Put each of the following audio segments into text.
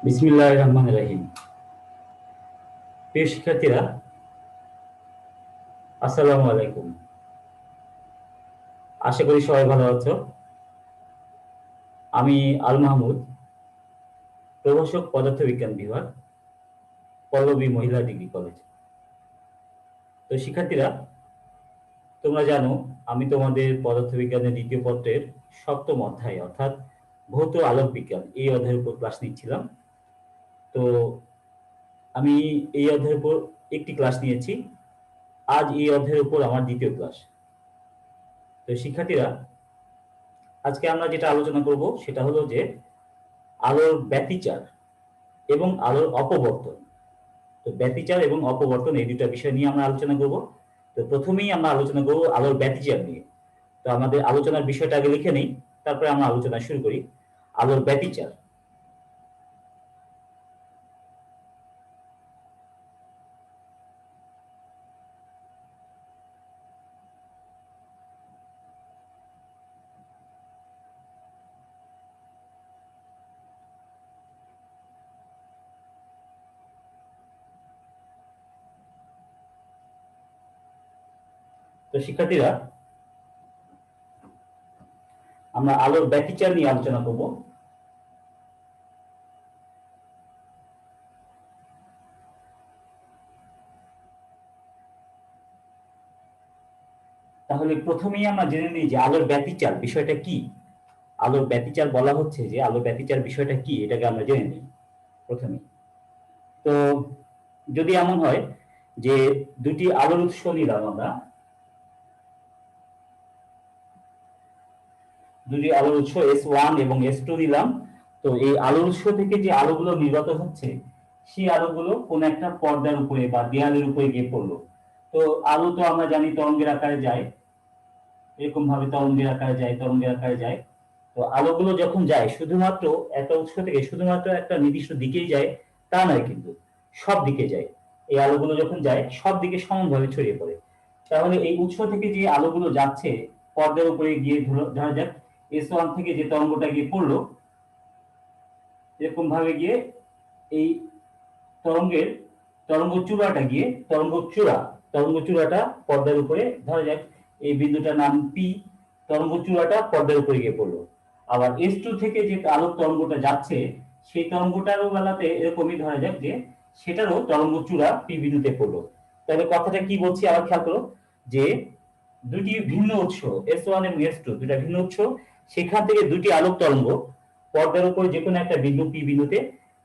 বিসমিল্লাহির রহমানির রহিম। প্রিয় শিক্ষার্থীরা, আসসালামু আলাইকুম। আশা করি সবাই ভালো আছো। আমি আল মাহমুদ, প্রভাষক পদার্থবিজ্ঞান বিভাগ, পল্লবী মহিলা ডিগ্রি কলেজ। তো শিক্ষার্থীরা, তোমরা জানো আমি তোমাদের পদার্থবিজ্ঞানের দ্বিতীয় পত্রের সপ্তম অধ্যায় অর্থাৎ ভৌত আলোক বিজ্ঞান এই অধ্যায়ের উপর ক্লাস নিচ্ছিলাম। তো আমি এই অধ্যায়ের উপর একটি ক্লাস নিয়েছি। আজ এই অধ্যায়ের উপর আমার দ্বিতীয় ক্লাস। তো শিক্ষার্থীরা, আজকে আমরা যেটা আলোচনা করব সেটা হলো যে আলোর ব্যতিচার এবং আলোর অপবর্তন। তো ব্যতিচার এবং অপবর্তন এই দুটো বিষয় নিয়ে আমরা আলোচনা করব। তো প্রথমেই আমরা আলোচনা করব আলোর ব্যতিচার নিয়ে। তো আমাদের আলোচনার বিষয়টা আগে লিখে নেই, তারপরে আমরা আলোচনা শুরু করি। আলোর ব্যতিচার। তো শিক্ষার্থীরা, আমরা আলোর ব্যতিচার নিয়ে আলোচনা করব। তাহলে প্রথমেই আমরা জেনে নিই যে আলোর ব্যতিচার বিষয়টা কি। আলোর ব্যতিচার বলা হচ্ছে যে আলোর ব্যতিচার বিষয়টা কি, এটাকে আমরা জেনে নিই প্রথমে। তো যদি এমন হয় যে দুটি আলোর উৎস নিলাম আমরা, দুটি আলোর উৎস S1 এবং S2 নিলাম। তো এই আলোর উৎস থেকে যে আলোগুলো নির্গত হচ্ছে সেই আলোগুলো কোন একটা পর্দার উপরে বা দেয়ালের উপরে গিয়ে পড়লো। তো আলো তো আমরা জানি তরঙ্গের আকারে যায়, এরকম ভাবে তরঙ্গের আকারে যায়। তো আলোগুলো যখন যায় শুধুমাত্র একটা উৎস থেকে শুধুমাত্র একটা নির্দিষ্ট দিকেই যায় তা নয়, কিন্তু সব দিকে যায়। এই আলোগুলো যখন যায় সব দিকে সমানভাবে ছড়িয়ে পড়ে। তাহলে এই উৎস থেকে যে আলোগুলো যাচ্ছে পর্দার উপরে গিয়ে ধরা যাক S1 থেকে যে তরঙ্গটা গিয়ে পড়লো, এরকম ভাবে গিয়ে এই তরঙ্গের তরঙ্গ চূড়াটা পর্দার উপরে ধরা যাক এই বিন্দুটার নাম পি, তরঙ্গ চূড়াটা পর্দার উপরে গিয়ে পড়লো। আবার S2 থেকে যে আলোক তরঙ্গটা যাচ্ছে সেই তরঙ্গটারও বেলাতে এরকমই ধরা যাক যে সেটারও তরঙ্গ চূড়া পি বিন্দুতে পড়লো। তাহলে কথাটা কি বলছি আবার খেয়াল করো, যে দুটি ভিন্ন উৎস S1 এবং S2 দুটা ভিন্ন উৎস, সেখান থেকে দুটি আলোক তরঙ্গ পর্দার উপর যে কোনো একটা বিন্দু পি বিন্দুতে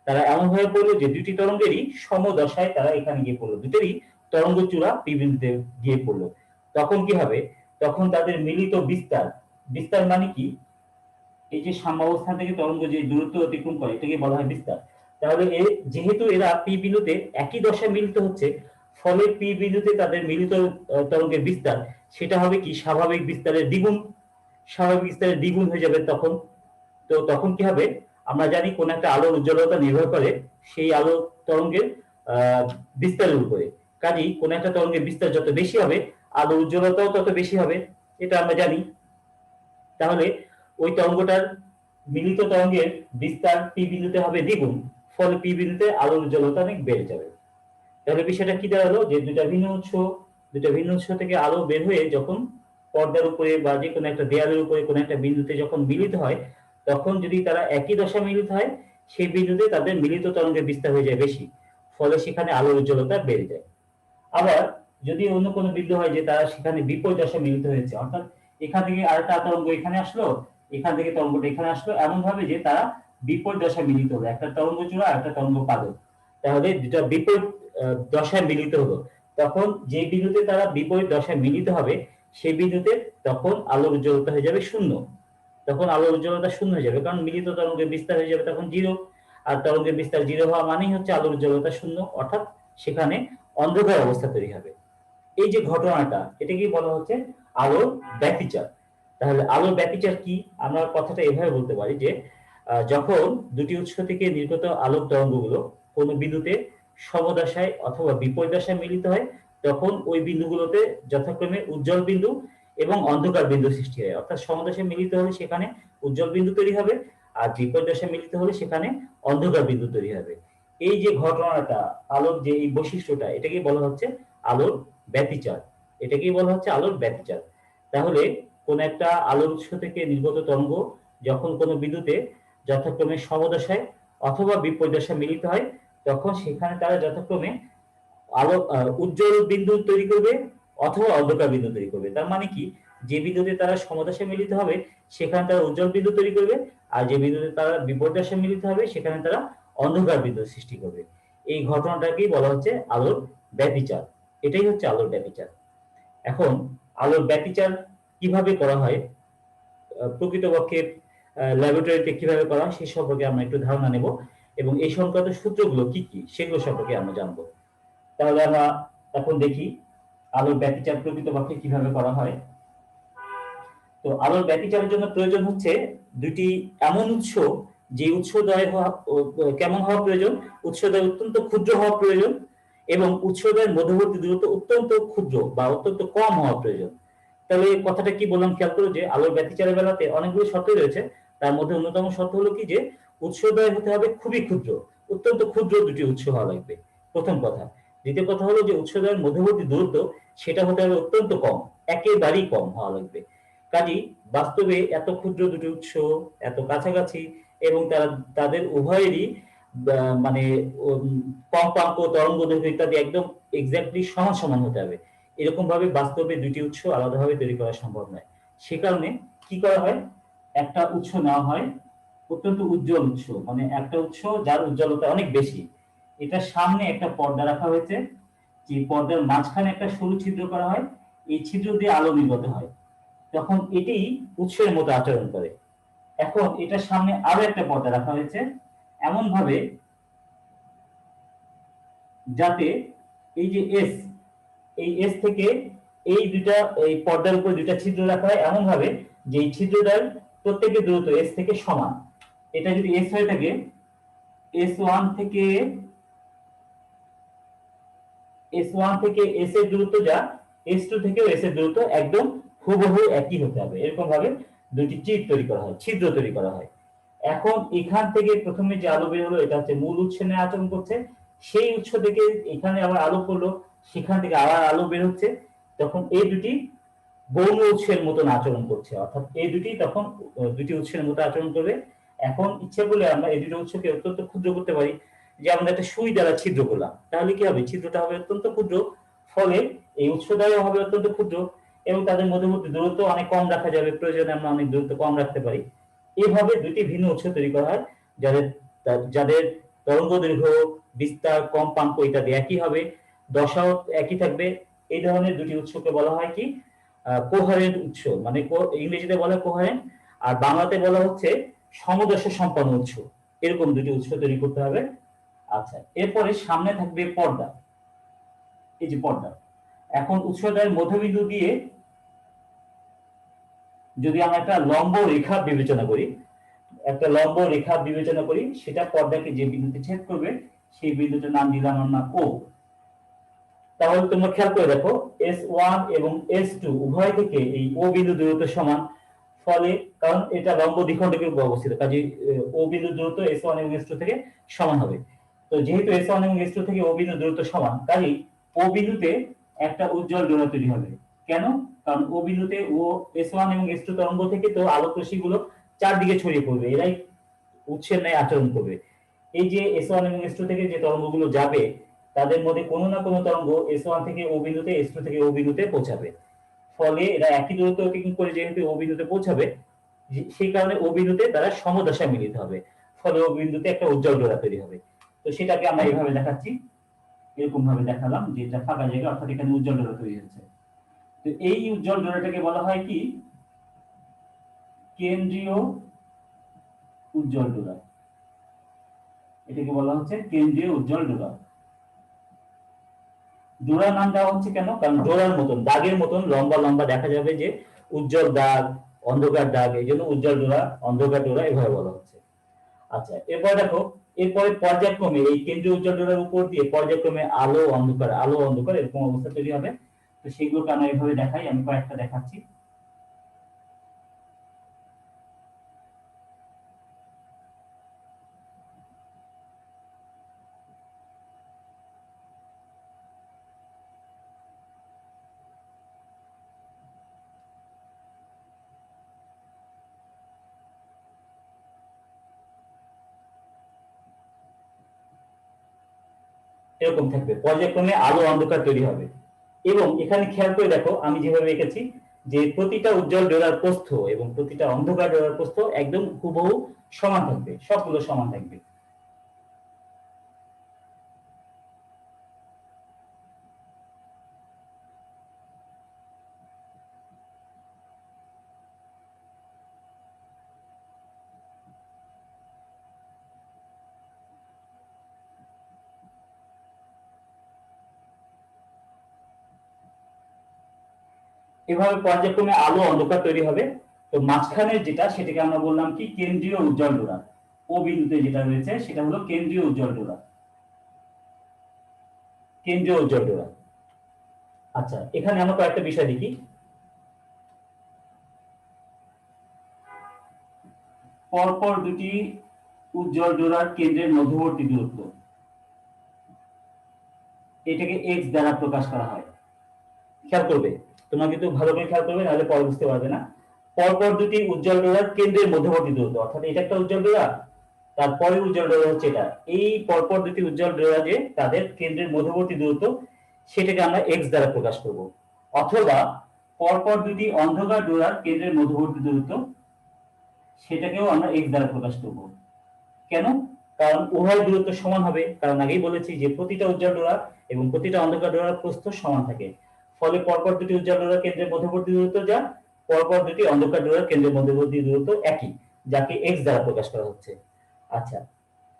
তারা এমন ভাবে পড়লো যে দুটি তরঙ্গেরই সমদশায় তারা এখানে গিয়ে পড়লো, দুটোরই তরঙ্গ চূড়া পি বিন্দুতে গিয়ে পড়লো। তখন কি হবে? তখন তাদের মিলিত বিস্তার, বিস্তার মানে কি, এই যে সাম্যাবস্থান থেকে তরঙ্গ যে দূরত্ব অতিক্রম করে এটাকে বলা হয় বিস্তার। তাহলে যেহেতু এরা পি বিন্দুতে একই দশায় মিলিত হচ্ছে, ফলে পি বিন্দুতে তাদের মিলিত তরঙ্গের বিস্তার সেটা হবে কি স্বাভাবিক বিস্তারের দ্বিগুণ, স্বাভাবিক বিস্তারের দ্বিগুণ হয়ে যাবে তখন। তো তখন কি হবে, আমরা জানি কোন একটা আলোর উজ্জ্বলতা নির্ভর করে সেই আলো তরঙ্গের বিস্তারের উপরে। কাজেই কোন একটা তরঙ্গের বিস্তার যত বেশি হবে আলোর উজ্জ্বলতাও তত বেশি হবে, এটা আমরা জানি। তাহলে ওই তরঙ্গটার মিলিত তরঙ্গের বিস্তার পি বিন্দুতে হবে দ্বিগুণ, ফলে পি বিন্দুতে আলোর উজ্জ্বলতা অনেক বেড়ে যাবে। তাহলে বিষয়টা কি দাঁড়ালো, যে দুটা ভিন্ন উৎস থেকে আলো বের হয়ে যখন পর্দার উপরে বা যে কোনো একটা দেয়ালের উপরে কোনো একটা বিন্দুতে যখন মিলিত হয়, তখন যদি তারা একই দশা মিলিত হয় সেই বিন্দুতে তাদের মিলিত তরঙ্গের বিস্তার হয়ে যায় বেশি, ফলে সেখানে আলোর উজ্জ্বলতা বেড়ে যায়। আবার যদি অন্য কোনো বিন্দু হয় যে তারা সেখানে বিপরীত দশা মিলিত হয়েছে, অর্থাৎ এখান থেকে আরেকটা তরঙ্গ এখানে আসলো, এখান থেকে তরঙ্গটা এখানে আসলো, এমন ভাবে যে তারা বিপরীত দশা মিলিত হলো, একটা তরঙ্গ চূড়া একটা তরঙ্গ পাদক, তাহলে দুটা বিপরীত দশায় মিলিত হলো। তখন যে বিন্দুতে তারা বিপরীত দশায় মিলিত হবে সেই বিন্দুতে তখন আলোর উজ্জ্বলতা হয়ে যাবে শূন্য। তখন আলোর উজ্জ্বলতা শূন্য হয়ে যাবে, কারণ মিলিত তরঙ্গের বিস্তার হয়ে যাবে তখন জিরো। আর তরঙ্গের বিস্তার জিরো হওয়া মানেই হচ্ছে আলোর উজ্জ্বলতা শূন্য, অর্থাৎ সেখানে অন্ধকার অবস্থা তৈরি হবে। এই যে ঘটনাটা এটাকে বলা হচ্ছে আলোর ব্যতিচার। তাহলে আলোর ব্যতিচার কি, আমরা কথাটা এভাবে বলতে পারি যে যখন দুটি উৎস থেকে নির্গত আলোক তরঙ্গগুলো কোনো বিন্দুতে সমদশায় অথবা বিপরীত দশায় মিলিত হয়, তখন ওই বিন্দুগুলোতে যথাক্রমে উজ্জ্বল বিন্দু এবং অন্ধকার বিন্দু সৃষ্টি হয়। অর্থাৎ সমদশায় মিলিত হলে সেখানে উজ্জ্বল বিন্দু তৈরি হবে, আর বিপরীত দশায় মিলিত হলে সেখানে অন্ধকার বিন্দু তৈরি হবে। এই যে ঘটনাটা, আলোর যে এই বৈশিষ্ট্যটা, এটাকে বলা হচ্ছে আলোর ব্যতিচার। এটাকেই বলা হচ্ছে আলোর ব্যতিচার। তাহলে কোন একটা আলোর উৎস থেকে নির্গত তরঙ্গ যখন কোনো বিন্দুতে যথাক্রমে সমদশায় অথবা বিপর্যদশায় মিলিত হয়, তখন সেখানে তারা যথাক্রমে আলো উজ্জ্বল বিন্দু তৈরি করবে অথবা অন্ধকার বিন্দু তৈরি করবে। তার মানে কি, যে বিন্দুতে তারা সমদশায় মিলিত হবে সেখানে তারা উজ্জ্বল বিন্দু তৈরি করবে, আর যে বিন্দুতে তারা বিপর্যদশায় মিলিত হবে সেখানে তারা অন্ধকার বিন্দু সৃষ্টি করবে। এই ঘটনাটাকেই বলা হচ্ছে আলোর ব্যতিচার। এটাই হচ্ছে আলোর ব্যতিচার। এখন আলোর ব্যতিচার কিভাবে করা হয়, প্রকৃতপক্ষে ল্যাবরেটরিতে কিভাবে করা হয় সে সম্পর্কে আমরা একটু ধারণা নেব, এবং এই সংক্রান্ত সূত্রগুলো কি কি সেগুলো সম্পর্কে আমরা জানবো। তাহলে আমরা এখন দেখি আলোর ব্যতিচার প্রকৃতপক্ষে কিভাবে করা হয়। তো আলোর ব্যতিচারের জন্য প্রয়োজন হচ্ছে দুটি এমন উৎস, যে উৎসদ্বয় কেমন হওয়া প্রয়োজন, উৎসদ্বয় অত্যন্ত ক্ষুদ্র হওয়া প্রয়োজন, এবং উৎসদ্বয়ের মধ্যবর্তী দূরত্ব অত্যন্ত ক্ষুদ্র বা অত্যন্ত কম হওয়া প্রয়োজন। তাহলে কথাটা কি বললাম খেয়াল করো, যে আলোর ব্যতিচারের বেলাতে অনেকগুলো শর্ত রয়েছে। তার মধ্যে অন্যতম শর্ত হলো কি, যে উৎসদ্বয় হতে হবে খুবই ক্ষুদ্র, অত্যন্ত ক্ষুদ্র দুটি উৎস হওয়া লাগবে, প্রথম কথা। দ্বিতীয় কথা হলো যে উৎসদ্বয়ের মধ্যবর্তী দূরত্ব সেটা হতে হবে অত্যন্ত কম, একেবারেই কম হওয়া লাগবে। কাজেই বাস্তবে এত ক্ষুদ্র দুটি উৎস এত কাছাকাছি, এবং তাদের উভয়েরই মানে কম্পাঙ্ক, তরঙ্গ দৈর্ঘ্য ইত্যাদি একদম এক্স্যাক্টলি সমান সমান হতে হবে। এরকম ভাবে বাস্তবে দুটি উৎস আলাদাভাবে তৈরি করা সম্ভব নয়। সে কারণে কি করা হয়, একটা উৎস নেওয়া হয় অত্যন্ত উজ্জ্বল উৎস, মানে একটা উৎস যার উজ্জ্বলতা অনেক বেশি। এটার সামনে একটা পর্দা রাখা হয়েছে, যে পর্দার মাঝখানে একটা সরু ছিদ্র করা হয়, এই ছিদ্র দিয়ে আলো নির্গত হয়, তখন এটি উৎসের মতো আচরণ করে। এখন এটার সামনে আরো একটা পর্দা রাখা হয়েছে এমন ভাবে যাতে এই যে এস, এই এস থেকে এই পর্দার উপর দুইটা ছিদ্র রাখা হয় এমন ভাবে যে এই ছিদ্রটার প্রত্যেকের দূরত্ব এস থেকে সমান। এটা যদি এস হয়ে থাকে, এস ওয়ান থেকে এস এর দূরত্ব যা, এস টু থেকেও এস এর দূরত্ব একদম হুবহু একই হতে হবে। এরকম ভাবে দুটি চিপ তৈরি করা হয়, ছিদ্র তৈরি করা হয়। এখন এখান থেকে প্রথমে যে আলো বের হলো এটা হচ্ছে মূল উৎস নিয়ে আচরণ করছে, সেই উৎস থেকে এখানে আবার আলো পড়লো, সেখান থেকে আবার আলো বের হচ্ছে, তখন এই দুটি গৌণ উৎসের মতন আচরণ করছে, অর্থাৎ এই দুটি তখন দুটি উৎসের মতো আচরণ করবে। এখন ইচ্ছে করলে আমরা এই দুটি উৎসকে অত্যন্ত ক্ষুদ্র করতে পারি, যে আমরা একটা সুই দ্বারা ছিদ্র করলাম, তাহলে কি হবে, ছিদ্রটা হবে অত্যন্ত ক্ষুদ্র, ফলে এই উৎস দ্বারাও হবে অত্যন্ত ক্ষুদ্র, এবং তাদের মধ্যবর্তী দূরত্ব অনেক কম রাখা যাবে, প্রয়োজনে আমরা অনেক দূরত্ব কম রাখতে পারি। এইভাবে দুটি ভিন্ন উৎস তৈরি করা হয়, যাদের যাদের তরঙ্গ দৈর্ঘ্য, বিস্তার, কম্পাঙ্ক ইত্যাদি একই হবে, দশাও একই থাকবে। এই ধরনের দুটি উৎসকে বলা হয় কি, কোহারেন্ট উৎস, মানে ইংরেজিতে বলা কোহারেন্ট, আর বাংলাতে বলা হচ্ছে সমদশা সম্পন্ন উৎস। এরকম দুটি উৎস তৈরি করতে হবে। আচ্ছা, এরপরে সামনে থাকবে পর্দা, এই যে পর্দা। এখন উৎসদ্বয়ের মধ্যবিন্দু দিয়ে যদি আমরা একটা লম্ব রেখা বিবেচনা করি, সেটা পর্দাকে যে বিন্দুতে ছেদ করবে সেই বিন্দুটার নাম দিলাম আমরা ও। তাহলে তোমরা খেয়াল করে দেখো, S1 এবং S2 উভয় থেকে এই ও বিন্দু দূরত্ব সমান, ফলে কারণ এটা লম্ব দ্বিখণ্ডকের উপর অবস্থিত, কাজে ও বিন্দু দূরত্ব S1 এবং S2 থেকে সমান হবে। তো যেহেতু S1 এবং S2 থেকে ও বিন্দু দূরত্ব সমান, কাজেই ও বিন্দুতে একটা উজ্জ্বল ডোরা তৈরি হবে। কেন? কারণ ও বিন্দুতে ও S1 এবং S2 তরঙ্গ থেকে তো আলোক রশ্মিগুলো চারদিকে ছড়িয়ে পড়বে, এরাই উৎসের ন্যায় আচরণ করবে। এই যে S1 এবং S2 থেকে যে তরঙ্গগুলো যাবে, তাদের মধ্যে কোনো না কোনো তরঙ্গ S1 থেকে ও বিন্দুতে, S2 থেকে ও বিন্দুতে পৌঁছাবে, ফলে এরা একই দূরত্ব অতিক্রম করে যেহেতু ও বিন্দুতে পৌঁছাবে, সেই কারণে ও বিন্দুতে তারা সমদশায় মিলিত হবে, ফলে ও বিন্দুতে একটা উজ্জ্বল ডোরা তৈরি হবে। তো সেটাকে আমরা এইভাবে দেখাচ্ছি, এরকম ভাবে দেখালাম যে এটা ফাঁকা জায়গা, অর্থাৎ এখানে উজ্জ্বল ডোরা তৈরি হচ্ছে। তো এই উজ্জ্বল ডোরাটাকে বলা হয় কি, কেন্দ্রীয় উজ্জ্বল ডোরা। এটাকে বলা হচ্ছে কেন্দ্রীয় উজ্জ্বল ডোরা। ডোরা নাম দেওয়া হচ্ছে কেন? কারণ ডোরার মতন, দাগের মতন লম্বা লম্বা দেখা যাবে, যে উজ্জ্বল দাগ, অন্ধকার দাগ, এই জন্য উজ্জ্বল ডোরা, অন্ধকার ডোরা এভাবে বলা হচ্ছে। আচ্ছা, এরপর দেখো, এরপরে পর্যায়ক্রমে এই কেন্দ্রীয় উজ্জ্বল ডোরার উপর দিয়ে পর্যায়ক্রমে আলো অন্ধকার, আলো অন্ধকার এরকম অবস্থা তৈরি হবে। তো সেগুলোকে আমরা এইভাবে দেখাই, আমি কয়েকটা দেখাচ্ছি। এরকম থাকবে, পর্যায়ক্রমে আলো অন্ধকার তৈরি হবে। এবং এখানে খেয়াল করে দেখো আমি যেভাবে রেখেছি যে প্রতিটা উজ্জ্বল ডোরার প্রস্থ এবং প্রতিটা অন্ধকার ডোরার প্রস্থ একদম হুবহু সমান থাকবে, সবগুলো সমান থাকবে। এভাবে পর্যায়ক্রমে আলো অন্ধকার তৈরি হবে। তো মাঝখানের যেটা সেটাকে আমরা বললাম কি কেন্দ্রীয় উজ্জ্বল ডোরা। ও বিন্দুতে যেটা রয়েছে সেটা হলো কেন্দ্রীয় উজ্জ্বল ডোরা, কেন্দ্রীয় উজ্জ্বল ডোরা। আচ্ছা, এখানে আমরা কয়েকটা বিষয় দেখি। পরপর দুটি উজ্জ্বল ডোরার কেন্দ্রের মধ্যবর্তী দূরত্ব, এটাকে এক্স দ্বারা প্রকাশ করা হয়। খেয়াল করবে, তোমরা কিন্তু ভালো করে খেয়াল করবে, নাহলে পরে বুঝতে পারবে না। পরপর দুটি উজ্জ্বল ডোরার কেন্দ্রের মধ্যবর্তী দূরত্ব, অর্থাৎ এটা একটা উজ্জ্বল ডোরা, তারপরে উজ্জ্বল ডোরা হচ্ছে এটা। এই পরপর দুটি উজ্জ্বল ডোরা যে তাদের কেন্দ্রের মধ্যবর্তী দূরত্ব, সেটাকে আমরা এক্স দ্বারা প্রকাশ করব। অথবা পরপর দুটি অন্ধকার ডোরার কেন্দ্রের মধ্যবর্তী দূরত্ব, সেটাকেও আমরা এক্স দ্বারা প্রকাশ করব। কেন? কারণ উভয় দূরত্ব সমান হবে, কারণ আগেই বলেছি যে প্রতিটা উজ্জ্বল ডোরা এবং প্রতিটা অন্ধকার ডোরার প্রস্থ সমান থাকে। ফলে পরপর দুটি উজ্জ্বল ডোরার কেন্দ্রের মধ্যবর্তী দূরত্ব যা, পরপর দুটি অন্ধকার ডোরার কেন্দ্রের মধ্যবর্তী দূরত্ব একই, যাকে এক্স দ্বারা প্রকাশ করা হচ্ছে। আচ্ছা,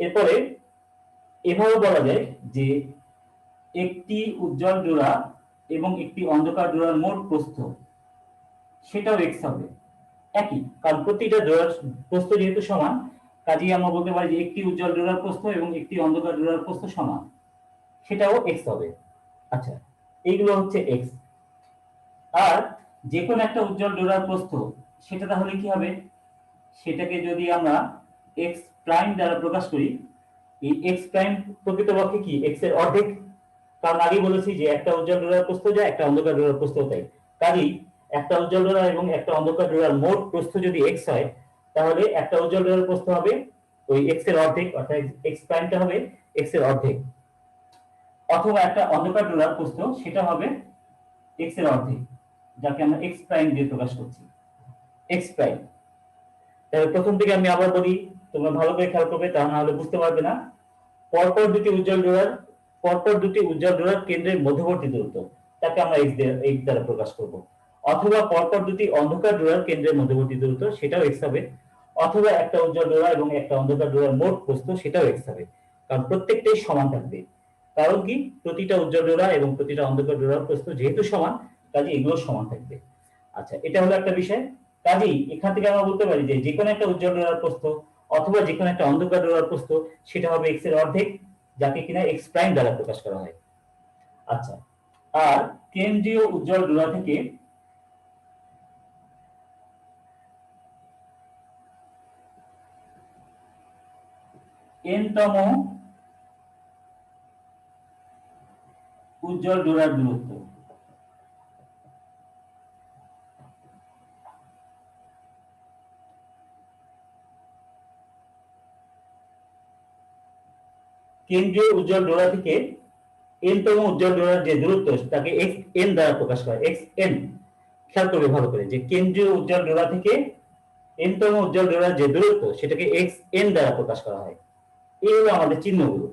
এরপরে এভাবে বলা যায় যে একটি উজ্জ্বল ডোরা এবং একটি অন্ধকার ডোরার মোট প্রস্থ, সেটাও এক্স হবে, একই, কারণ প্রতিটা ডোরার প্রস্থ যেহেতু সমান, কাজেই আমরা বলতে পারি যে একটি উজ্জ্বল ডোরার প্রস্থ এবং একটি অন্ধকার ডোরার প্রস্থ সমান, সেটাও এক্স হবে। আচ্ছা, এইগুলো হচ্ছে এক্স। আর যে কোনো একটা উজ্জ্বল ডোরার প্রস্থ, সেটা তাহলে কি হবে? সেটাকে যদি আমরা এক্স প্রাইম দ্বারা প্রকাশ করি, এই এক্স প্রাইম প্রকৃতপক্ষে কি এক্স এর অর্ধেক, কারণ আগেই বলেছি যে একটা উজ্জ্বল ডোরার প্রস্থ যা, একটা অন্ধকার ডোরার প্রস্থ তাই। কাজেই একটা উজ্জ্বল ডোরা এবং একটা অন্ধকার ডোরার মোট প্রস্থ যদি এক্স হয়, তাহলে একটা উজ্জ্বল ডোরার প্রস্থ হবে ওই এক্স এর অর্ধেক, অর্থাৎ এক্স প্রাইমটা হবে এক্স এর অর্ধেক। অথবা একটা অন্ধকার ডোরার প্রস্থ, সেটা হবে এক্স এর অর্ধেক, যাকে আমরা এক্স প্রাইম দিয়ে প্রকাশ করছি, এক্স প্রাইম। তাহলে প্রথম থেকে আমি আবার বলি, তোমরা ভালো করে খেয়াল করবে, তা না হলে বুঝতে পারবে না। পরপর দুটি উজ্জ্বল ডোরার, পরপর দুটি উজ্জ্বল ডোরার কেন্দ্রের মধ্যবর্তী দূরত্ব, তাকে আমরা এক্স দ্বারা প্রকাশ করব। অথবা পরপর দুটি অন্ধকার ডোরার কেন্দ্রের মধ্যবর্তী দূরত্ব, সেটাও এক্স হবে। অথবা একটা উজ্জ্বল ডোরা এবং একটা অন্ধকার ডোরার মোট প্রস্থ, সেটাও এক্স হবে, কারণ প্রত্যেকটাই সমান থাকবে। কারণ কি, প্রতিটা উজ্জ্বল ডোরা এবং প্রতিটা অন্ধকার ডোরার প্রস্থ যেহেতু সমান, কাজে এগুলো সমান থাকবে। আচ্ছা, এটা হলো একটা বিষয়। কাজেই এখান থেকে আমরা বলতে পারি যে যেকোনো একটা উজ্জ্বল ডোরার প্রস্থ অথবা যেকোনো একটা অন্ধকার ডোরার প্রস্থ, সেটা হবে এক্স এর অর্ধেক, যাকে কিনা এক্স প্রাইম দ্বারা প্রকাশ করা হয়। আচ্ছা, আর কেন্দ্রীয় উজ্জ্বল ডোরা থেকে এন তম উজ্জ্বল ডোরার দূরত্ব, কেন্দ্রীয় উজ্জ্বল ডোরা থেকে এন তম উজ্জ্বল ডোরার যে দূরত্ব, তাকে এক্স এন দ্বারা প্রকাশ করা হয়, এক্স এন। খেয়াল করবে ভালো করে যে কেন্দ্রীয় উজ্জ্বল ডোরা থেকে এন তম উজ্জ্বল ডোরার যে দূরত্ব, সেটাকে এক্স এন দ্বারা প্রকাশ করা হয়। এই হলো আমাদের চিহ্নগুলো।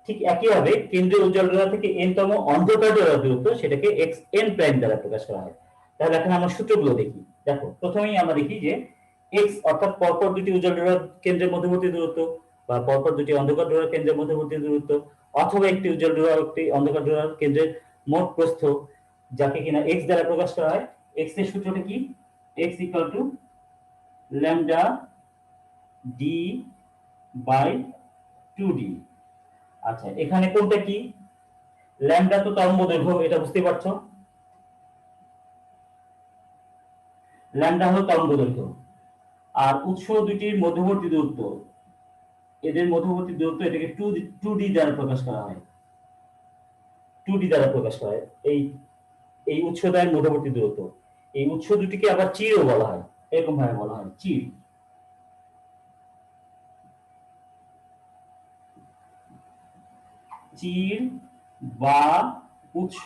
ঠিক একইভাবে কেন্দ্রীয় উজ্জ্বল ডোরা থেকে এন তম অন্ধকার ডোরার দূরত্ব, সেটাকে এক্স এন প্রাইম দ্বারা প্রকাশ করা হয়। তাহলে এখন আমরা সূত্রগুলো দেখি। দেখো, প্রথমেই আমরা দেখি যে এক্স অর্থাৎ পরপর দুটি উজ্জ্বল ডোরার কেন্দ্রের মধ্যবর্তী দূরত্ব, বা পরপর দুটি অন্ধকার ডোরার কেন্দ্রের মধ্যবর্তী দূরত্ব, অথবা একটি উজ্জ্বল ডোরা একটি অন্ধকার ডোরার কেন্দ্রের মোট প্রস্থ, যাকে কিনা এক্স দ্বারা প্রকাশ করা হয়। এক্স এর সূত্রটা কি? X equal to lambda d by 2d। আচ্ছা, এখানে কোনটা কি? ল্যামডা তো তরঙ্গ দৈর্ঘ্য, এটা বুঝতে পারছো, ল্যামডা হলো তরঙ্গ দৈর্ঘ্য। আর উৎস দুইটির মধ্যবর্তী দূরত্ব, এদের মধ্যবর্তী দূরত্ব, এটাকে 2d দ্বারা প্রকাশ করা হয়, 2d দ্বারা প্রকাশ করা হয়। এই এই উৎসদ্বয়ের মধ্যবর্তী দূরত্ব, এই উৎস দুটিকে আবার চিরও বলা হয়, এরকম ভাবে বলা হয় চির। চির বা উৎস।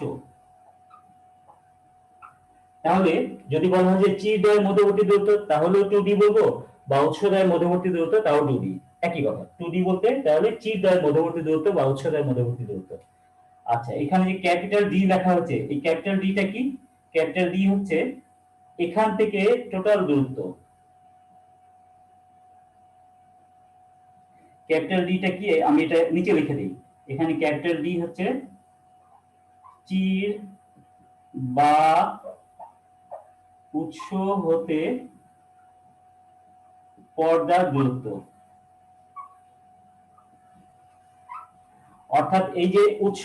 তাহলে যদি বলা হয় যে চিরদ্বয়ের মধ্যবর্তী দূরত্ব তাহলেও 2d বলবো, বা উৎসদ্বয়ের মধ্যবর্তী দূরত্ব তাও 2d, একই কথা। 2d বলতে তাহলে চিরদ্বয়ের মধ্যবর্তী দূরত্ব বা উৎসদ্বয়ের মধ্যবর্তী দূরত্ব। আচ্ছা, এখানে যে ক্যাপিটাল ডি লেখা হচ্ছে, এই ক্যাপিটাল ডিটা কি? ক্যাপিটাল ডি হচ্ছে এখান থেকে টোটাল দূরত্ব। ক্যাপিটাল ডিটা কি আমি এটা নিচে লিখে দিই। এখানে ক্যাপিটাল ডি হচ্ছে চির বা উৎস হতে পর্দার দূরত্ব। অর্থাৎ এই যে উৎস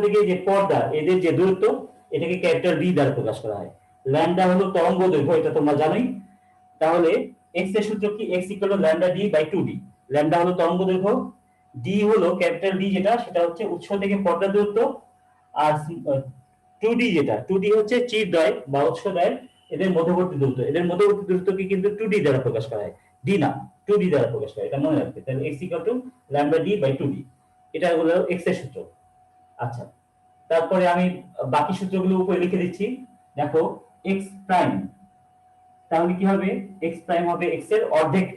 থেকে যে পর্দা এদের যে দূরত্ব, এটাকে ক্যাপিটাল ডি দ্বারা প্রকাশ করা হয়। ল্যামডা হলো তরঙ্গ দৈর্ঘ্য, এটা তোমরা জানোই। তাহলে x এর সূত্র কি? x lambda d by 2d। ল্যামডা হলো তরঙ্গ দৈর্ঘ্য, ডি হলো ক্যাপিটাল ডি, যেটা সেটা হচ্ছে উৎস থেকে পর্দা দূরত্ব, আর 2d যেটা 2d হচ্ছে চিরদ্বয় বা উৎসদ্বয় এদের মধ্যবর্তী দূরত্ব। এদের মধ্যবর্তী দূরত্বকে কিন্তু 2d দ্বারা প্রকাশ করা হয়, ডি না, 2d দ্বারা প্রকাশ করা হয়, এটা মনে রাখবে। তাহলে x lambda d by 2d, এটা হলো x এর সূত্র। আচ্ছা, তারপরে আমি বাকি সূত্রগুলো উপরে লিখে দিচ্ছি। দেখো x প্রাইম, তাহলে কি হবে? x প্রাইম হবে x এর অর্ধেক,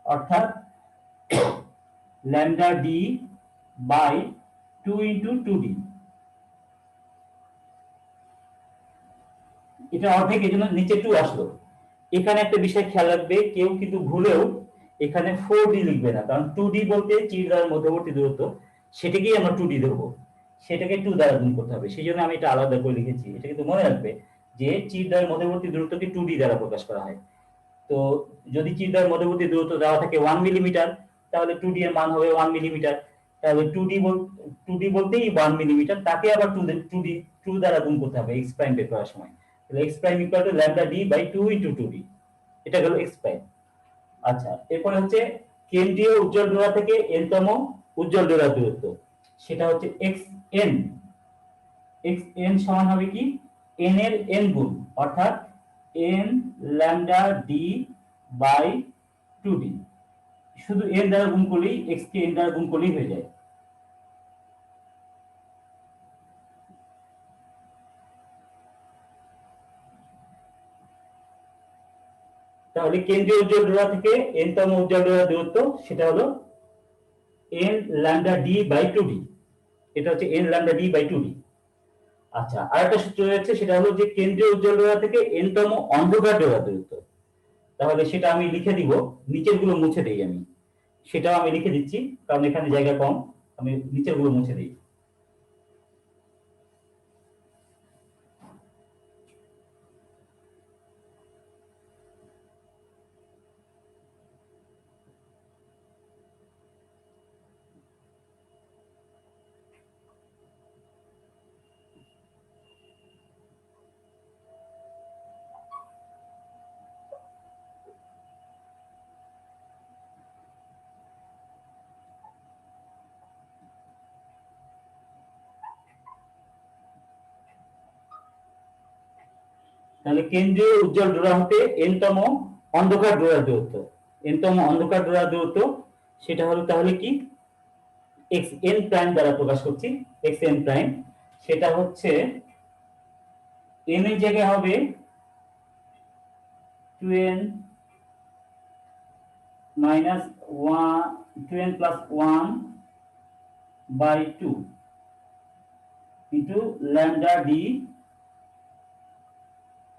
অর্থাৎ lambda d by 2 into 2d। এটা অর্ধেক, এই জন্য নিচে 2 আসলো। এখানে একটা বিষয় খেয়াল রাখবে, কেউ কিন্তু ভুলেও এখানে 4d লিখবে না, কারণ 2d বলতে চিরদ্বয়ের মধ্যবর্তী দূরত্ব, সেটাকেই আমরা 2d ধরবো, সেটাকে 2 দ্বারা গুণ করতে হবে। সেই জন্য আমি এটা আলাদা করে লিখেছি। এটা কিন্তু মনে রাখবে যে চিরদ্বয়ের মধ্যবর্তী দূরত্বকে 2d দ্বারা প্রকাশ করা হয়। তো যদি চিরদ্বয়ের মধ্যবর্তী দূরত্ব দেওয়া থাকে 1 মিলিমিটার, তাহলে 2d এর মান হবে 1 মিলিমিটার। তাহলে 2d বলতেই 1 মিলিমিটার, তাকে আবার 2 দ্বারা গুণ করতে হবে x প্রাইম বের করার সময়। তাহলে x prime equal to lambda d by 2 into 2d, এটা হলো x প্রাইম। আচ্ছা, এরপর হচ্ছে কেন্দ্রীয় উজ্জ্বল ডোরা থেকে n তম উজ্জ্বল ডোরার দূরত্ব, সেটা হচ্ছে xn। xn সমান হবে কি? n এর n গুণ, অর্থাৎ n lambda d by 2d। শুধু n দ্বারা গুণ করলেই, x কে n দ্বারা গুণ করলেই হয়ে যায়। তাহলে কেন্দ্রীয় উজ্জ্বল ডোরা থেকে n তম উজ্জ্বল ডোরার দূরত্ব, সেটা হলো n lambda d by 2d। এটা হচ্ছে n lambda d by 2d। আচ্ছা, আরেকটা সূত্র রয়েছে, সেটা হলো যে কেন্দ্রীয় উজ্জ্বল ডোরা থেকে n তম অন্ধকার ডোরার দূরত্ব। তাহলে সেটা আমি লিখে দিব, নিচের গুলো মুছে দেই আমি। সেটাও আমি লিখে দিচ্ছি, কারণ এখানে জায়গা কম, আমি নিচের গুলো মুছে দিই। তাহলে কেন্দ্রীয় উজ্জ্বল ডোরা হতে n তম অন্ধকার ডোরার দূরত্ব, n তম অন্ধকার ডোরার দূরত্ব, সেটা হলো তাহলে কি? xn প্রাইম দ্বারা প্রকাশ করছি, xn প্রাইম। সেটা হচ্ছে n এর জায়গায় হবে 2n minus 1, 2n plus 1 by 2 into lambda d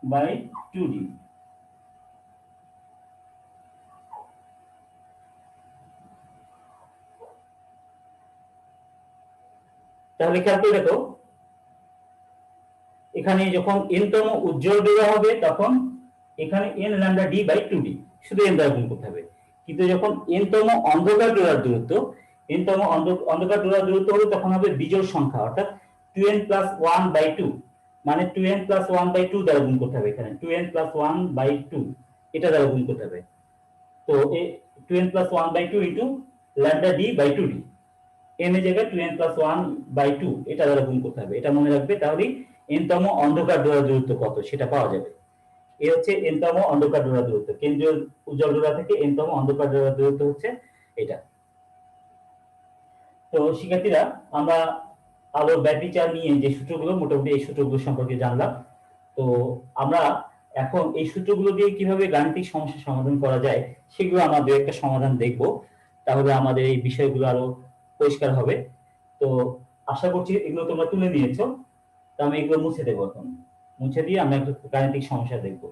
by 2d। তাহলে খেয়াল করে দেখো, এখানে যখন n তম উজ্জ্বল ডোরা হবে, তখন এখানে n lambda d by 2d শুধু n দ্বারা গুণ করতে হবে। কিন্তু যখন n তম অন্ধকার ডোরার দূরত্ব, n তম অন্ধকার ডোরার দূরত্ব হলে তখন হবে বিজোড় সংখ্যা, অর্থাৎ 2n প্লাস 1 বাই 2, মানে 2n প্লাস 1 বাই 2 দ্বারা গুণ করতে হবে। এখানে 2n প্লাস 1 বাই 2 এটা দ্বারা গুণ করতে হবে। তো 2n plus 1 by 2 into lambda d by 2d, n এর জায়গায় 2n প্লাস 1 বাই 2 এটা দ্বারা গুণ করতে হবে। এটা মনে রাখবে, তাহলেই n তম অন্ধকার ডোরার দূরত্ব কত সেটা পাওয়া যাবে। এই হচ্ছে n তম অন্ধকার ডোরার দূরত্ব, কেন্দ্রীয় উজ্জ্বল ডোরা থেকে n তম অন্ধকার ডোরার দূরত্ব হচ্ছে এটা। তো তো শিক্ষার্থীরা, আমরা আলোর ব্যাটারি চার্জ নিয়ে যে সূত্রগুলো, মোটামুটি এই সূত্রগুলো সম্পর্কে জানলাম। তো আমরা এখন এই সূত্রগুলো দিয়ে কিভাবে গাণিতিক সমস্যা সমাধান করা যায় সেগুলো আমরা দু একটা সমাধান দেখব, তাহলে আমাদের এই বিষয়গুলো আরো পরিষ্কার হবে। তো আশা করছি এগুলো তোমরা তুলে নিয়েছো। তো আমি এগুলো মুছে দেবো এখন, মুছে দিয়ে আমরা একটু গাণিতিক সমস্যা দেখবো।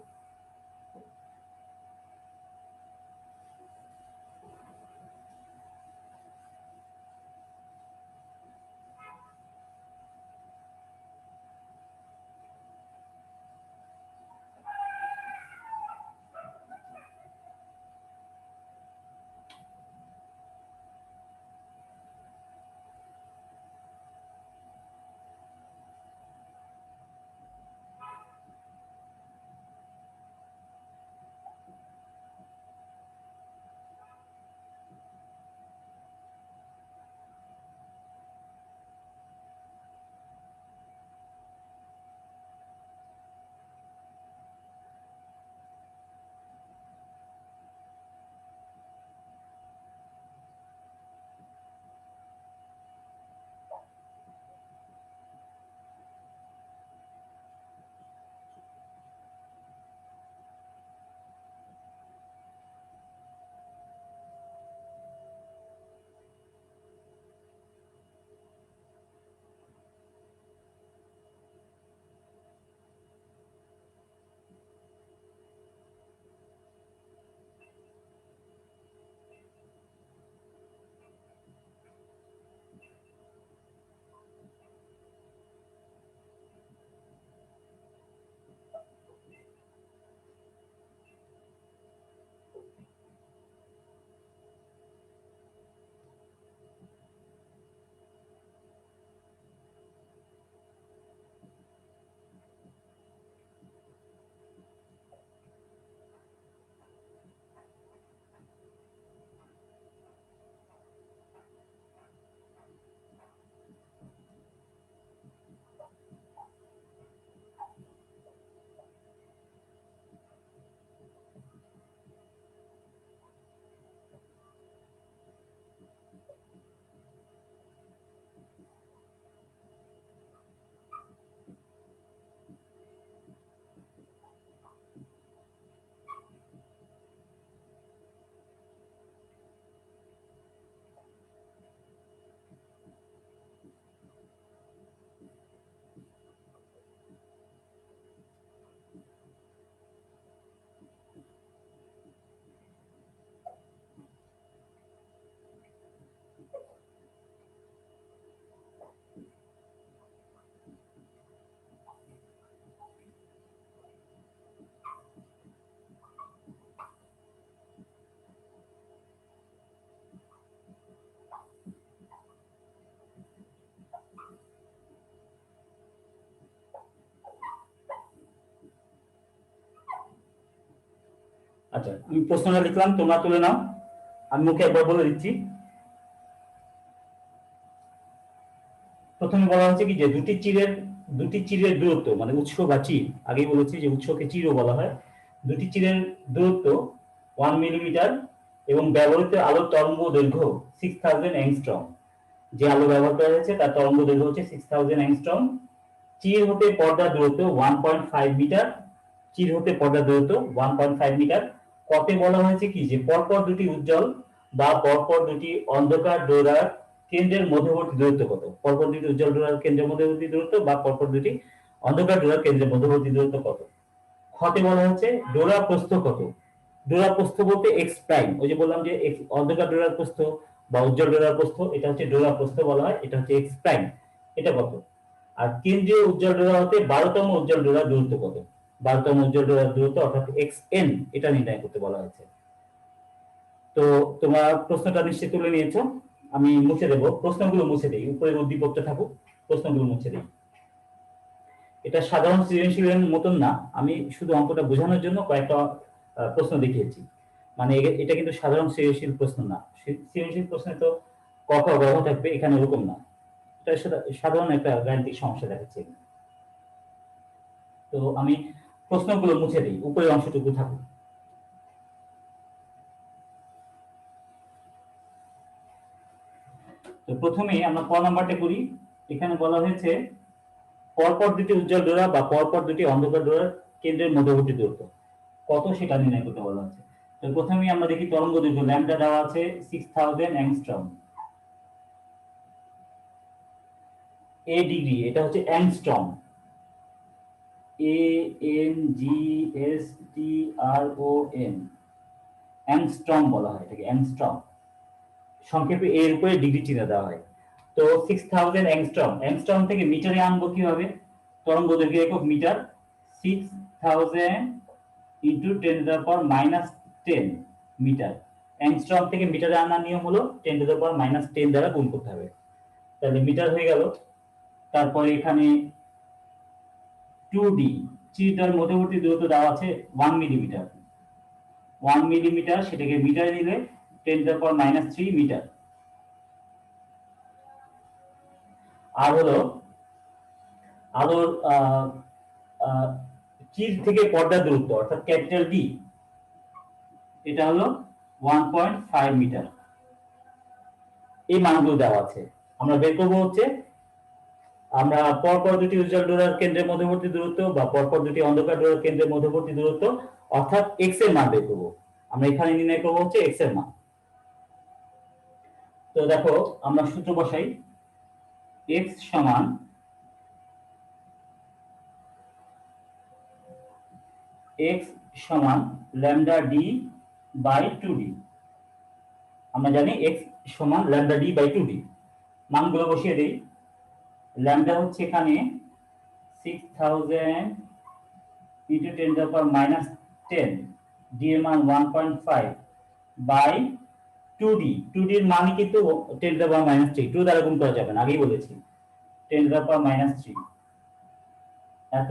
আচ্ছা, আমি প্রশ্নটা লিখলাম, তোমরা তুলে নাও। আমি মুখে একবার বলে দিচ্ছি। প্রথমে বলা হচ্ছে কি যে দুটি চিরের দূরত্ব, মানে উৎস বা চির, আগেই বলেছি যে উৎসকে চিরও বলা হয়। দুটি চিরের দূরত্ব 1 মিলিমিটার এবং ব্যবহৃত আলোর তরঙ্গ দৈর্ঘ্য 6000 অ্যাংস্ট্রম। যে আলো ব্যবহার করা হয়েছে তার তরঙ্গ দৈর্ঘ্য হচ্ছে 6000 অ্যাংস্ট্রম। চির হতে পর্দার দূরত্ব 1.5 মিটার। চির হতে পর্দার দূরত্ব 1.5 মিটার। কতে বলা হয়েছে কি যে পরপর দুটি উজ্জ্বল বা পরপর দুটি অন্ধকার ডোরার কেন্দ্রের মধ্যবর্তী দূরত্ব কত। পরপর দুটি উজ্জ্বল ডোরার কেন্দ্রের মধ্যবর্তী দূরত্ব বা পরপর দুটি অন্ধকার ডোরার কেন্দ্রের মধ্যবর্তী দূরত্ব কত। ক্ষতে বলা হচ্ছে ডোরা প্রস্থ কত। ডোরা প্রস্থ বলতে এক্স প্রাইম, ওই যে বললাম যে অন্ধকার ডোরার প্রস্থ বা উজ্জ্বল ডোরার প্রস্থ, এটা হচ্ছে ডোরা প্রস্থ বলা হয়, এটা হচ্ছে এক্স প্রাইম। এটা কত। আর কেন্দ্রীয় উজ্জ্বল ডোরা হতে 12তম উজ্জ্বল ডোরার দূরত্ব কত। 12তম উজ্জ্বল ডোরার দূরত্ব অর্থাৎ এক্স এন, এটা নির্ণয় করতে বলা হয়েছে। তো তোমার প্রশ্নটা নিশ্চয়ই তুলে নিয়েছো। আমি মুছে দেবো, প্রশ্নগুলো মুছে দিই, উপরের উদ্দীপকটা থাকুক, প্রশ্নগুলো মুছে দিই। এটা সাধারণ সৃজনশীলের মতন না, আমি শুধু অঙ্কটা বোঝানোর জন্য কয়েকটা প্রশ্ন দেখিয়েছি। মানে এটা কিন্তু সাধারণ সৃজনশীল প্রশ্ন না। সৃজনশীল প্রশ্নে তো ক খ গ ঘ থাকবে, এখানে ওরকম না। এটা সাধারণ একটা গাণিতিক সমস্যা দেখাচ্ছি। তো আমি প্রশ্নগুলো মুছে দিই, উপরের অংশটুকু থাকুক। তো প্রথমে আমরা ক নাম্বারটা করি। এখানে বলা হয়েছে পরপর দুটি উজ্জ্বল ডোরা বা পরপর দুটি অন্ধকার ডোরার কেন্দ্রের মধ্যবর্তী দূরত্ব কত সেটা নির্ণয় করতে বলা হচ্ছে। তো প্রথমেই আমরা দেখি তরঙ্গ দৈর্ঘ্য ল্যাম্বডা দেওয়া আছে 6000 অ্যাংস্ট্রম। এ ডিগ্রি, এটা হচ্ছে angstrom, A N G S T R O N, angstrom বলা হয় এটাকে, অ্যাংস্ট্রম। সংক্ষেপে এর উপরে ডিগ্রি চিহ্ন দেওয়া হয়। তো 6000 অ্যাংস্ট্রম, অ্যাংস্ট্রম থেকে মিটারে আনবো কিভাবে? তরঙ্গ দৈর্ঘ্য একক মিটার, 6000 ইন্টু 10⁻⁻10 মিটার। অ্যাংস্ট্রম থেকে মিটারে আনার নিয়ম হলো 10⁻⁻10 দ্বারা গুণ করতে হবে। তাহলে মিটার হয়ে গেল। তারপরে এখানে 2d, চিটার মধ্যবর্তী দূরত্ব দেওয়া আছে 1 মিলিমিটার। 1 মিলিমিটার, সেটাকে মিটারে নিলে 10⁻³ মিটার। আর হলো আলোর চির থেকে পর্দার দূরত্ব অর্থাৎ ক্যাপিটাল ডি, এটা হলো 1.5 মিটার। এই মানগুলো দেওয়া আছে। আমরা বের করবো হচ্ছে আমরা পরপর দুটি উজ্জ্বল ডোরার কেন্দ্রের মধ্যবর্তী দূরত্ব বা পরপর দুটি অন্ধকার ডোরার কেন্দ্রের মধ্যবর্তী দূরত্ব অর্থাৎ এক্স এর মান বের করবো। আমরা এখানে নির্ণয় করবো হচ্ছে এক্স এর মান। তো দেখো আমরা সূত্র বসাই। এক্স সমান ল্যামডা ডি বাই 2d। আমরা জানি এক্স সমান ল্যামডা ডি বাই 2d। মানগুলো বসিয়ে দেই। ল্যামডা হচ্ছে এখানে 6000 into 10⁻⁻10, ডি এর মান 1.5 বাই 2d। 2d এর মানে কিন্তু 10⁻⁻3, 2 দ্বারা গুণ করা যাবে না, আগেই বলেছি। 10⁻⁻3 এত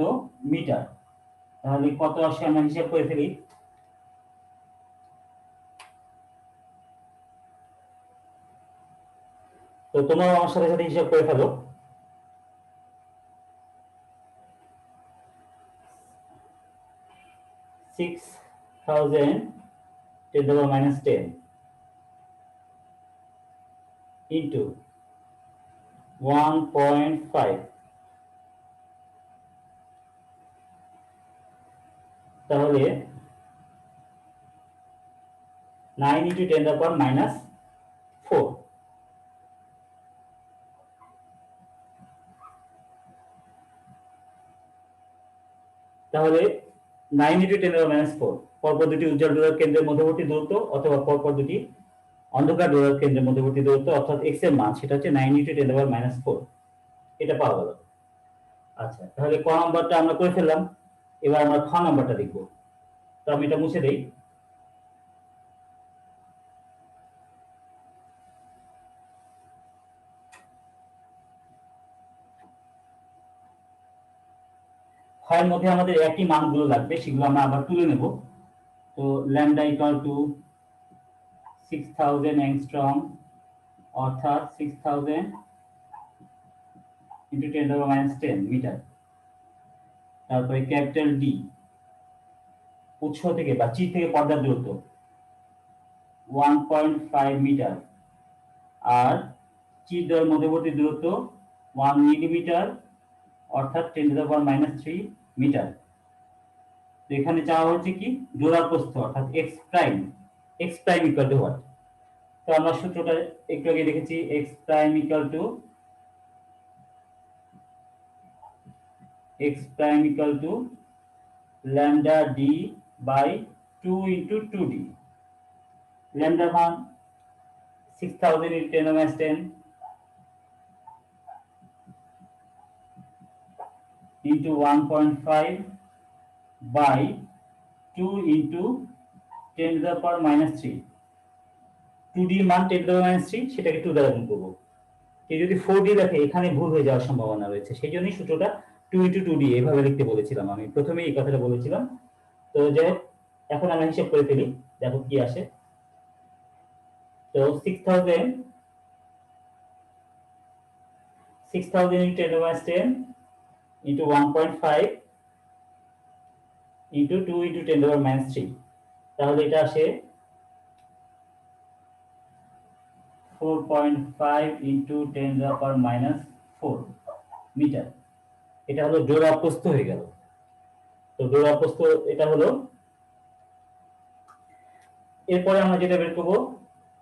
মিটার। তাহলে কত আসে আমরা হিসাব করে ফেলি। তো তোমরা আমার সাথে সাথে হিসাব করে ফেলো। 6000 10⁻⁻10 into 1.5, তাহলে 9 into 10⁻⁻4। তাহলে 9 into 10⁻⁻4 পরপর দুটি উজ্জ্বল ডোরার কেন্দ্রের মধ্যবর্তী দূরত্ব অথবা পরপর দুটি অন্ধকার ডোরার কেন্দ্রের মধ্যবর্তী দূরত্ব অর্থাৎ x এর মান, সেটা হচ্ছে 9 into 10⁻⁻4। এটা পাওয়া গেল। আচ্ছা, তাহলে ক নাম্বারটা আমরা করে ফেললাম। এবার আমরা খ নাম্বারটা দেখব। তো আমি এটা মুছে দেই। ক্ষয়ের মধ্যে আমাদের একই মানগুলো লাগবে, সেগুলো আমরা আবার তুলে নেব। তো ল্যামডা ইকুয়াল টু 6000 অ্যাংস্ট্রম অর্থাৎ 6000 into 10⁻⁻10 মিটার। তারপরে ক্যাপিটাল ডি, উৎস থেকে বা চির থেকে পর্দার দূরত্ব 1.5 মিটার। আর চির দ্বয়ের মধ্যবর্তী দূরত্ব 1 মিলিমিটার অর্থাৎ 10⁻⁻3 মিটার। তো এখানে চাওয়া হচ্ছে কি ডোরার প্রস্থ অর্থাৎ x prime. X prime equal to what? তো আমরা সূত্রটা একটু আগে দেখেছি, x prime equal to lambda d by 2 into 2d। ল্যামডার মান 6000 into 10⁻10 into 1.5 by 2 into 10⁻⁻3। 2d মান 10⁻⁻3, সেটাকে 2 দ্বারা গুণ করব। কেউ যদি 4d দেখে এখানে ভুল হয়ে যাওয়ার সম্ভাবনা রয়েছে, সেই জন্যই সূত্রটা 2 into 2d এভাবে লিখতে বলেছিলাম, আমি প্রথমেই এই কথাটা বলেছিলাম। তো যাই হোক, এখন আমরা হিসাব করে ফেলি, দেখো কি আসে। তো 6000 into 10⁻10 into 1.5 into 2 into 10⁻3, তাহলে এটা আসে 4.5 ইন্টু 10⁻⁻4 মিটার। এটা হলো জোড়া প্রস্থ হয়ে গেল। তো জোড়া প্রস্থ এটা হলো। এরপরে আমরা যেটা বের করব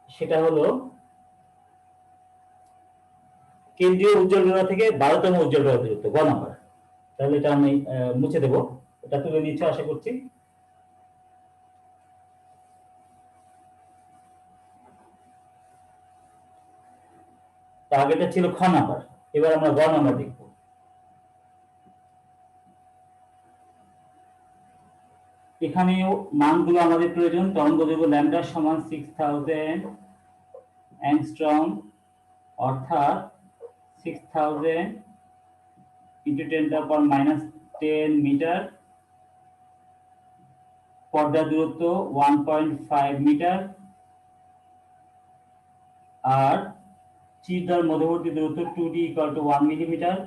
সেটা হলো কেন্দ্রীয় উজ্জ্বল ডোরা থেকে 12তম উজ্জ্বল ডোরা দূরত্ব, গ নাম্বার। তাহলে এটা আমি মুছে দেব। এটা তুলে নিচ্ছে আশা করছি। আগেটা ছিল খ নাম্বার, এবার আমরা গ নাম্বার দেখব। এখানেও মানগুলো আমাদের প্রয়োজন। তরঙ্গ দৈর্ঘ্য ল্যামডা সমান 6000 অ্যাংস্ট্রম, অর্থাৎ 6000 ইন্টু 10⁻10 মিটার। পর্দা দূরত্ব 1.5 মিটার। আর চিরদার মধ্যবর্তী দূরত্ব 2d = 1 মিলিমিটার,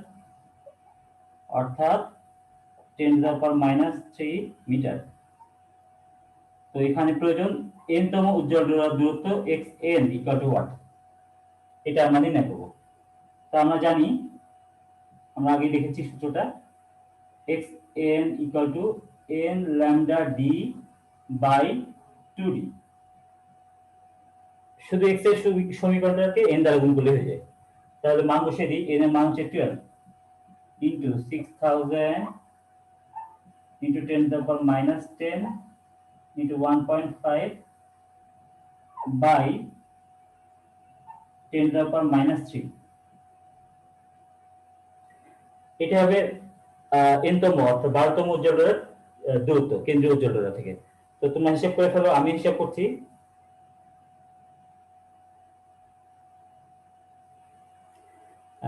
অর্থাৎ 10⁻³ মিটার। তো এখানে প্রয়োজন n তম উজ্জ্বল ডোরার দূরত্ব xn = what, এটা আমরা নির্ণয় করব। তো আমরা জানি, আমরা আগে দেখেছি সূত্রটা, xn = n lambda d by 2d। শুধু x এর সমীকরণটাকে n দ্বারা গুণ করলে হয়ে যায়। তাহলে মান বসিয়ে দিই। n এর মান হচ্ছে 12 ইনটু 6000 ইনটু 10⁻10 ইনটু 1.5 বাই 10⁻3। এটা হবে n তম অর্থাৎ 12তম উজ্জ্বল ডোরার দূরত্ব কেন্দ্রীয় উজ্জ্বল ডোরা থেকে। তো তোমরা হিসাব করে ফেলো, আমি হিসাব করছি।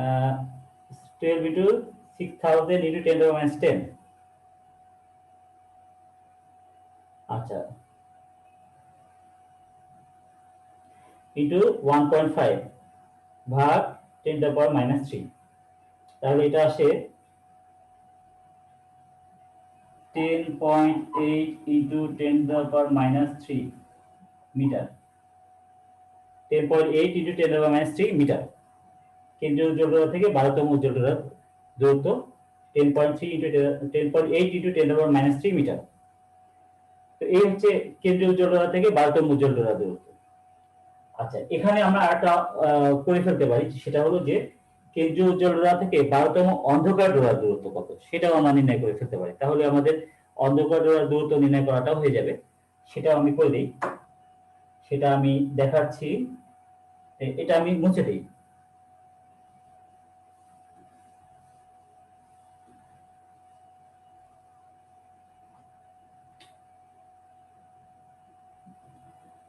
uh, 12 into 6000 into 10⁻10, আচ্ছা, into 1.5 ভাগ 10⁻3। তাহলে এটা আসে 10.8 into 10⁻3 মিটার। 10.8 into 10⁻3 metre. কেন্দ্রীয় উজ্জ্বল ডোরা থেকে 12তম উজ্জ্বল ডোরার দূরত্ব 10.8 into 10⁻3 মিটার। তো এই হচ্ছে কেন্দ্রীয় উজ্জ্বল ডোরা থেকে 12তম উজ্জ্বল ডোরার দূরত্ব। আচ্ছা, এখানে আমরা একটা করে ফেলতে পারি, সেটা হলো যে কেন্দ্রীয় উজ্জ্বল ডোরা থেকে 12তম অন্ধকার ডোরার দূরত্ব কত, সেটাও আমরা নির্ণয় করে ফেলতে পারি। তাহলে আমাদের অন্ধকার ডোরার দূরত্ব নির্ণয় করাটাও হয়ে যাবে। সেটাও আমি করে দিই, সেটা আমি দেখাচ্ছি। এটা আমি মুছে দিই।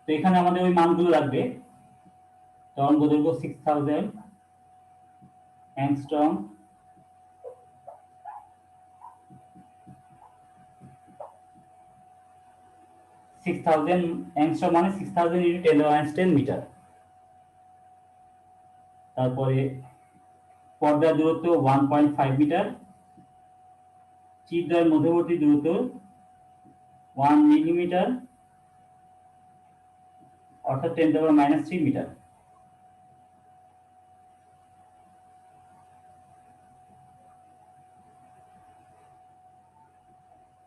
তো এখানে আমাদের ওই মানগুলো লাগবে। তরঙ্গ দৈর্ঘ্য 6000 অ্যাংস্ট্রম, 6000 অ্যাংস্ট্রম মানে 6000 ইনটু 10⁻10 মিটার। তারপরে পর্দার দূরত্ব 1.5 মিটার। চিরদ্বয়ের মধ্যবর্তী দূরত্ব 1 মিলিমিটার, অর্থাৎ 10⁻³ মিটার।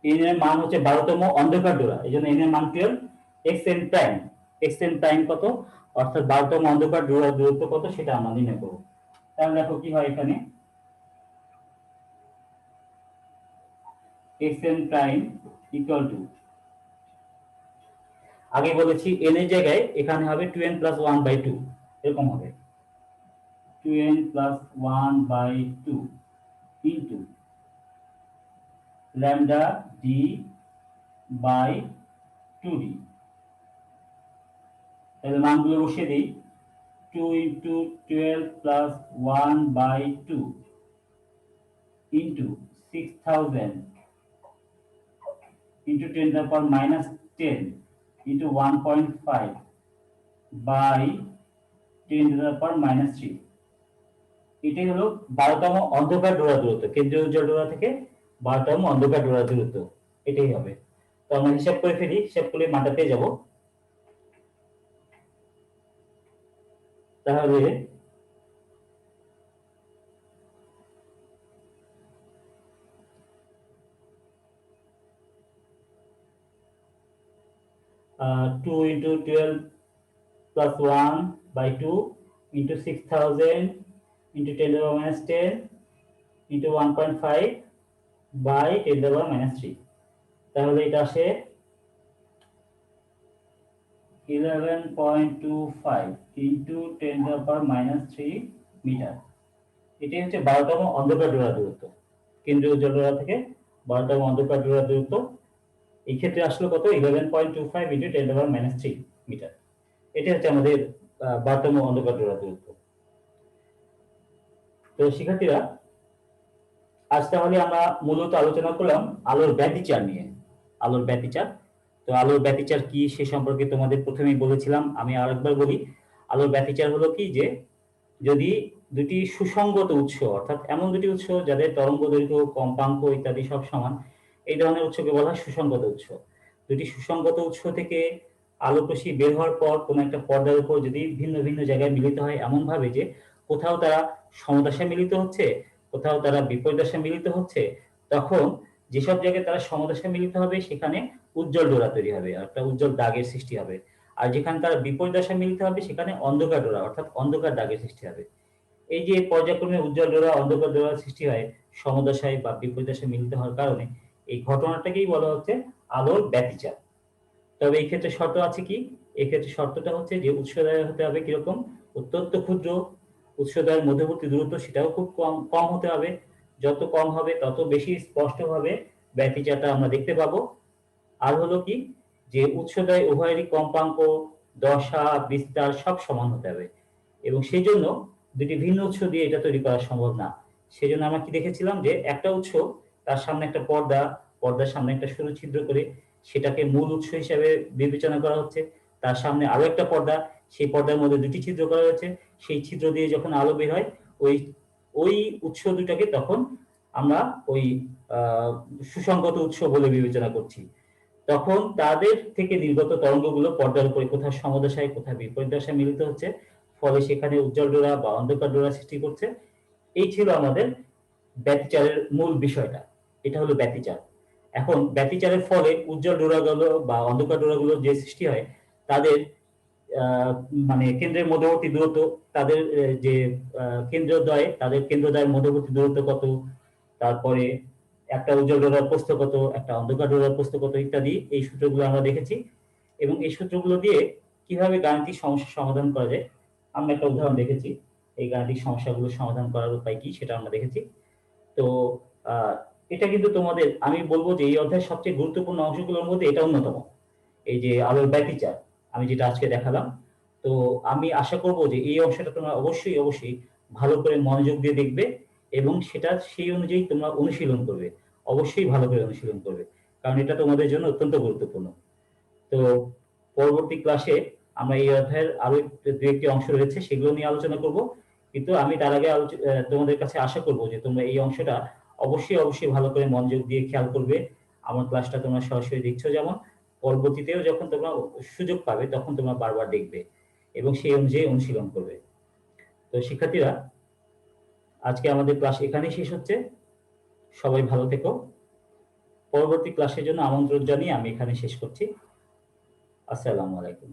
n এর মান হচ্ছে 12তম অন্ধকার ডোরা, এইজন্য n এর মান 12। xn প্রাইম, xn প্রাইম কত, অর্থাৎ 12তম অন্ধকার ডোরার দূরত্ব কত, সেটা আমরা নির্ণয় করব। তাহলে দেখো কি হয় এখানে, xn প্রাইম ইকুয়াল টু, আগে বলেছি n এর জায়গায় এখানে হবে 2n + 1/2, এরকম হবে 2n + 1/2 into lambda d by 2d। তাহলে মানগুলো বসিয়ে দিই। 2 into 12 plus 1/2 into 6000 into 10⁻10 into 1.5 by 10⁻3। এটাই হলো 12তম অন্ধকার ডোরা দূরত্ব, কেন্দ্রীয় উজ্জ্বল ডোরা থেকে 12তম অন্ধকার ডোরা দূরত্ব, এটাই হবে। তো আমরা হিসাব করে ফেলি, হিসাব করলে মানটা পেয়ে যাব। তাহলে 2 × 12 plus 1 by 2 into 6000 into 10 to the power minus 10 into 1.5 by 10 to the power minus 3। তাহলে এটা আসে 11.25 into 10 to the power minus 3 metre. এটাই হচ্ছে 12তম অন্ধকার ডোরা দূরত্ব, কেন্দ্রীয় উজ্জ্বল ডোরা থেকে 12তম অন্ধকার ডোরা দূরত্ব। এই ক্ষেত্রে আসলো কত? 11.25 into 10 to the power minus 3 metre. এটা হচ্ছে আমাদের 12তম অন্ধকার ডোরা দূরত্ব। তো শিক্ষার্থীরা, আজ তাহলে আমরা মূলত আলোচনা করলাম আলোর ব্যতিচার নিয়ে। আলোর ব্যতিচার, তো আলোর ব্যতিচার কি সে সম্পর্কে তোমাদের প্রথমেই বলেছিলাম, আমি আরেকবার বলি। আলোর ব্যতিচার হলো কি, যে যদি দুটি সুসংগত উৎস, অর্থাৎ এমন দুটি উৎস যাদের তরঙ্গ দৈর্ঘ্য, কম্পাঙ্ক ইত্যাদি সব সমান, এই ধরনের উৎসকে বলা হয় সুসংগত উৎস। দুটি সুসংগত উৎস থেকে আলোকরশ্মি বের হওয়ার পর কোন একটা পর্দার উপর যদি ভিন্ন ভিন্ন জায়গায় মিলিত হয় এমন ভাবে যে কোথাও তারা সমদশায় মিলিত হচ্ছে, কোথাও তারা বিপরীতদশায় মিলিত হচ্ছে, তখন যেসব জায়গায় তারা সমদশায় মিলিত হবে সেখানে উজ্জ্বল ডোরা তৈরি হবে, একটা উজ্জ্বল দাগের সৃষ্টি হবে। আর যেখানে তারা বিপরীতদশায় মিলিত হবে সেখানে অন্ধকার ডোরা অর্থাৎ অন্ধকার দাগের সৃষ্টি হবে। এই যে পর্যায়ক্রমে উজ্জ্বল ডোরা অন্ধকার ডোরার সৃষ্টি হয় সমদশায় বা বিপরীতদশায় মিলিত হওয়ার কারণে, এই ঘটনাটাকেই বলা হচ্ছে আলোর ব্যতিচার। তবে এই ক্ষেত্রে শর্ত আছে কি? এই ক্ষেত্রে শর্তটা হচ্ছে যে উৎসদয় হতে হবে কিরকম? অত্যন্ত ক্ষুদ্র। উৎসদয়ের মধ্যবর্তী দূরত্ব সেটাও খুব কম কম হতে হবে। যত কম হবে তত বেশি স্পষ্টভাবে ব্যতিচারটা আমরা দেখতে পাবো। আর হলো কি, যে উৎসদয় উভয়েরই কম্পাঙ্ক, দশা, বিস্তার সব সমান হতে হবে, এবং সেই জন্য দুটি ভিন্ন উৎস দিয়ে এটা তৈরি করা সম্ভব না। সেজন্য আমরা কি দেখেছিলাম, যে একটা উৎস, তার সামনে একটা পর্দা, পর্দার সামনে একটা সরু ছিদ্র করে সেটাকে মূল উৎস হিসেবে বিবেচনা করা হচ্ছে। তার সামনে আরো একটা পর্দা, সেই পর্দার মধ্যে দুটি ছিদ্র করা হয়েছে, সেই ছিদ্র দিয়ে যখন আলো বের হয় ওই ওই উৎস দুটাকে তখন আমরা ওই সুসংগত উৎস বলে বিবেচনা করছি। তখন তাদের থেকে নির্গত তরঙ্গগুলো পর্দার উপরে কোথাও সমদশায় কোথাও বিপরীত দশায় মিলিত হচ্ছে, ফলে সেখানে উজ্জ্বল ডোরা বা অন্ধকার ডোরা সৃষ্টি করছে। এই ছিল আমাদের ব্যতিচারের মূল বিষয়টা। এটা হলো ব্যতিচার। এখন ব্যতিচারের ফলে উজ্জ্বল ডোরাগুলো বা অন্ধকার ডোরাগুলো যে সৃষ্টি হয় তাদের মানে কেন্দ্রের মধ্যবর্তী দূরত্ব, তাদের যে কেন্দ্রদ্বয়, তাদের কেন্দ্রদ্বয়ের মধ্যবর্তী দূরত্ব কত, তারপরে একটা উজ্জ্বল ডোরার প্রস্থ কত, একটা অন্ধকার ডোরার প্রস্থ কত ইত্যাদি, এই সূত্রগুলো আমরা দেখেছি। এবং এই সূত্রগুলো দিয়ে কিভাবে গাণিতিক সমস্যা সমাধান করা যায় আমরা একটা উদাহরণ দেখেছি। এই গাণিতিক সমস্যাগুলো সমাধান করার উপায় কি সেটা আমরা দেখেছি। তো এটা কিন্তু তোমাদের, আমি বলবো যে এই অধ্যায়ের সবচেয়ে গুরুত্বপূর্ণ অংশগুলোর মধ্যে এটা অন্যতম, এই যে আলোর ব্যতিচার আমি যেটা আজকে দেখালাম। তো আমি আশা করব যে এই অংশটা তোমরা অবশ্যই অবশ্যই ভালো করে মনোযোগ দিয়ে দেখবে এবং সেটা সেই অনুযায়ী তোমরা অনুশীলন করবে। অবশ্যই ভালো করে অনুশীলন করবে, কারণ এটা তোমাদের জন্য অত্যন্ত গুরুত্বপূর্ণ। তো পরবর্তী ক্লাসে আমরা এই অধ্যায়ের আরো দু একটি অংশ রয়েছে সেগুলো নিয়ে আলোচনা করব, কিন্তু আমি তার আগে তোমাদের কাছে আশা করব যে তোমরা এই অংশটা অবশ্যই অবশ্যই ভালো করে মনোযোগ দিয়ে খেয়াল করবে। আমার ক্লাসটা তোমরা সরাসরি দেখছো যেমন, পরবর্তীতেও যখন তোমরা সুযোগ পাবে তখন তোমরা বারবার দেখবে এবং সেই অনুযায়ী অনুশীলন করবে। তো শিক্ষার্থীরা, আজকে আমাদের ক্লাস এখানেই শেষ হচ্ছে। সবাই ভালো থেকো। পরবর্তী ক্লাসের জন্য আমন্ত্রণ জানিয়ে আমি এখানে শেষ করছি। আসসালামু আলাইকুম।